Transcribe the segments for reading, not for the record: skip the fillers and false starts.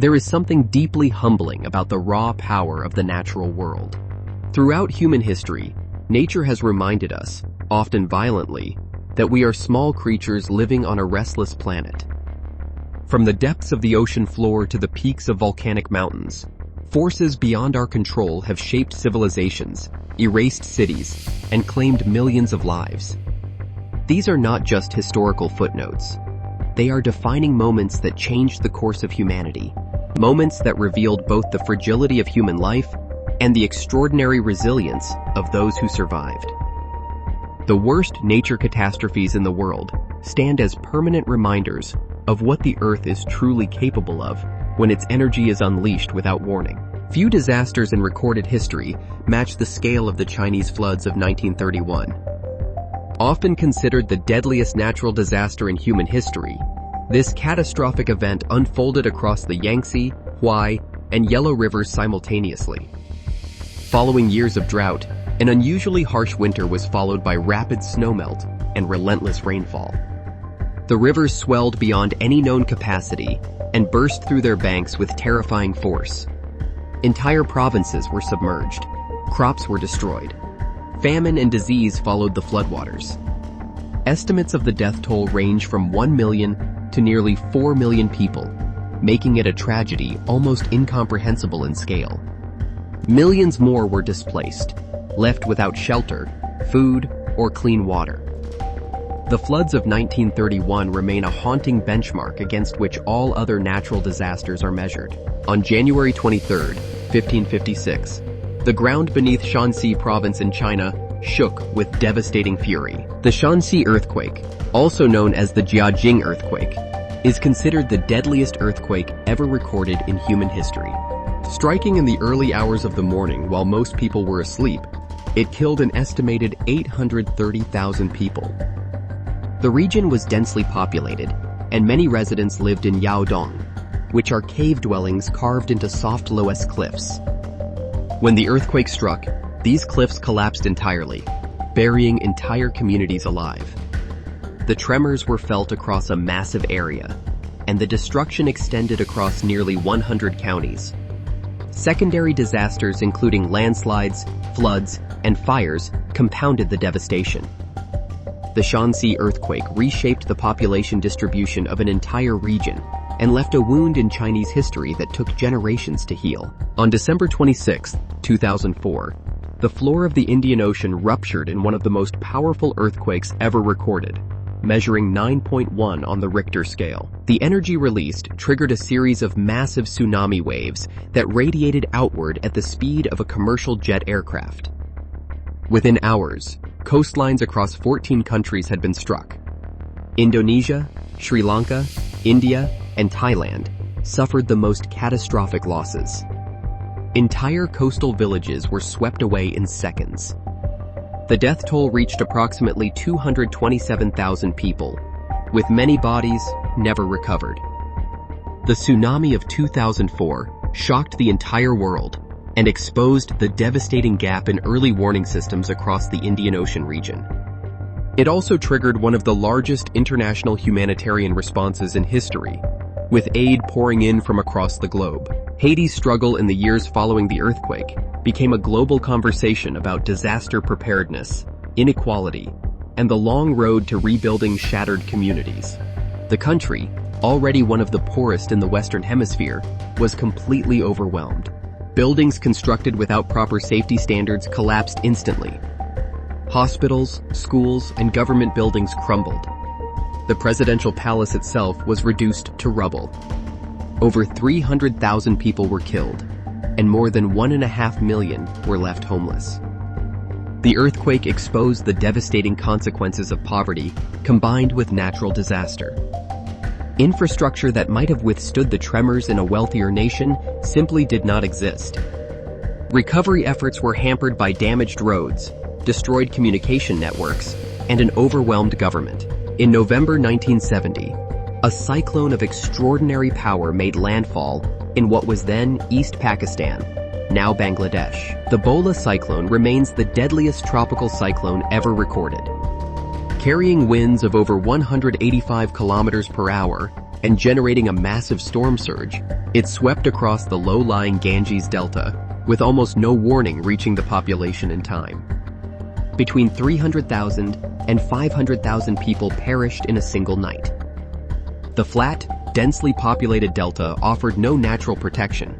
There is something deeply humbling about the raw power of the natural world. Throughout human history, nature has reminded us, often violently, that we are small creatures living on a restless planet. From the depths of the ocean floor to the peaks of volcanic mountains, forces beyond our control have shaped civilizations, erased cities, and claimed millions of lives. These are not just historical footnotes. They are defining moments that changed the course of humanity, moments that revealed both the fragility of human life and the extraordinary resilience of those who survived. The worst nature catastrophes in the world stand as permanent reminders of what the Earth is truly capable of when its energy is unleashed without warning. Few disasters in recorded history match the scale of the Chinese floods of 1931. Often considered the deadliest natural disaster in human history, this catastrophic event unfolded across the Yangtze, Huai, and Yellow Rivers simultaneously. Following years of drought, an unusually harsh winter was followed by rapid snowmelt and relentless rainfall. The rivers swelled beyond any known capacity and burst through their banks with terrifying force. Entire provinces were submerged. Crops were destroyed. Famine and disease followed the floodwaters. Estimates of the death toll range from 1 million to nearly 4 million people, making it a tragedy almost incomprehensible in scale. Millions more were displaced, left without shelter, food, or clean water. The floods of 1931 remain a haunting benchmark against which all other natural disasters are measured. On January 23, 1556, the ground beneath Shanxi province in China shook with devastating fury. The Shanxi earthquake, also known as the Jiaojing earthquake, is considered the deadliest earthquake ever recorded in human history. Striking in the early hours of the morning while most people were asleep, it killed an estimated 830,000 people. The region was densely populated, and many residents lived in Yaodong, which are cave dwellings carved into soft loess cliffs. When the earthquake struck, these cliffs collapsed entirely, burying entire communities alive. The tremors were felt across a massive area, and the destruction extended across nearly 100 counties. Secondary disasters including landslides, floods, and fires compounded the devastation. The Shanxi earthquake reshaped the population distribution of an entire region and left a wound in Chinese history that took generations to heal. On December 26, 2004, the floor of the Indian Ocean ruptured in one of the most powerful earthquakes ever recorded, measuring 9.1 on the Richter scale. The energy released triggered a series of massive tsunami waves that radiated outward at the speed of a commercial jet aircraft. Within hours, coastlines across 14 countries had been struck. Indonesia, Sri Lanka, India, and Thailand suffered the most catastrophic losses. Entire coastal villages were swept away in seconds. The death toll reached approximately 227,000 people, with many bodies never recovered. The tsunami of 2004 shocked the entire world and exposed the devastating gap in early warning systems across the Indian Ocean region. It also triggered one of the largest international humanitarian responses in history, with aid pouring in from across the globe. Haiti's struggle in the years following the earthquake became a global conversation about disaster preparedness, inequality, and the long road to rebuilding shattered communities. The country, already one of the poorest in the Western Hemisphere, was completely overwhelmed. Buildings constructed without proper safety standards collapsed instantly. Hospitals, schools, and government buildings crumbled. The presidential palace itself was reduced to rubble. Over 300,000 people were killed, and more than 1.5 million were left homeless. The earthquake exposed the devastating consequences of poverty combined with natural disaster. Infrastructure that might have withstood the tremors in a wealthier nation simply did not exist. Recovery efforts were hampered by damaged roads, destroyed communication networks, and an overwhelmed government. In November 1970, a cyclone of extraordinary power made landfall in what was then East Pakistan, now Bangladesh. The Bola cyclone remains the deadliest tropical cyclone ever recorded. Carrying winds of over 185 kilometers per hour and generating a massive storm surge, it swept across the low-lying Ganges Delta, with almost no warning reaching the population in time. Between 300,000 and 500,000 people perished in a single night. The flat, densely populated delta offered no natural protection,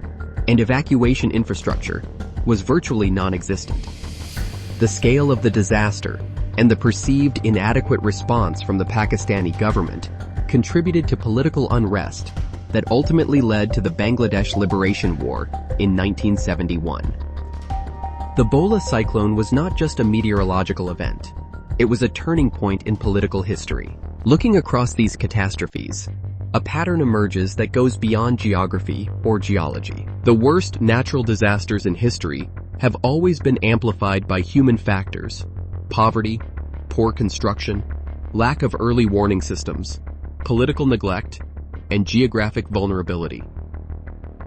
and evacuation infrastructure was virtually non-existent. The scale of the disaster and the perceived inadequate response from the Pakistani government contributed to political unrest that ultimately led to the Bangladesh Liberation War in 1971. The Bola cyclone was not just a meteorological event. It was a turning point in political history. Looking across these catastrophes, a pattern emerges that goes beyond geography or geology. The worst natural disasters in history have always been amplified by human factors: poverty, poor construction, lack of early warning systems, political neglect, and geographic vulnerability.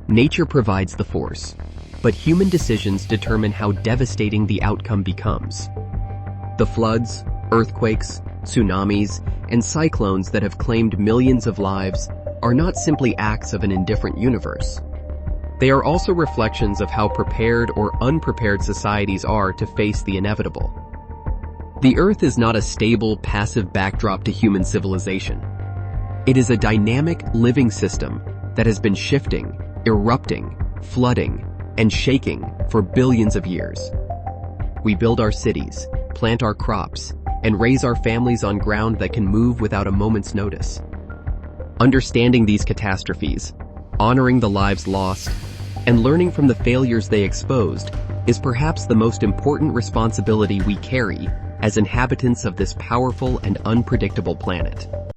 Nature provides the force, but human decisions determine how devastating the outcome becomes. The floods, earthquakes, tsunamis, and cyclones that have claimed millions of lives are not simply acts of an indifferent universe. They are also reflections of how prepared or unprepared societies are to face the inevitable. The Earth is not a stable, passive backdrop to human civilization. It is a dynamic, living system that has been shifting, erupting, flooding, and shaking for billions of years. We build our cities, plant our crops, and raise our families on ground that can move without a moment's notice. Understanding these catastrophes, honoring the lives lost, and learning from the failures they exposed is perhaps the most important responsibility we carry as inhabitants of this powerful and unpredictable planet.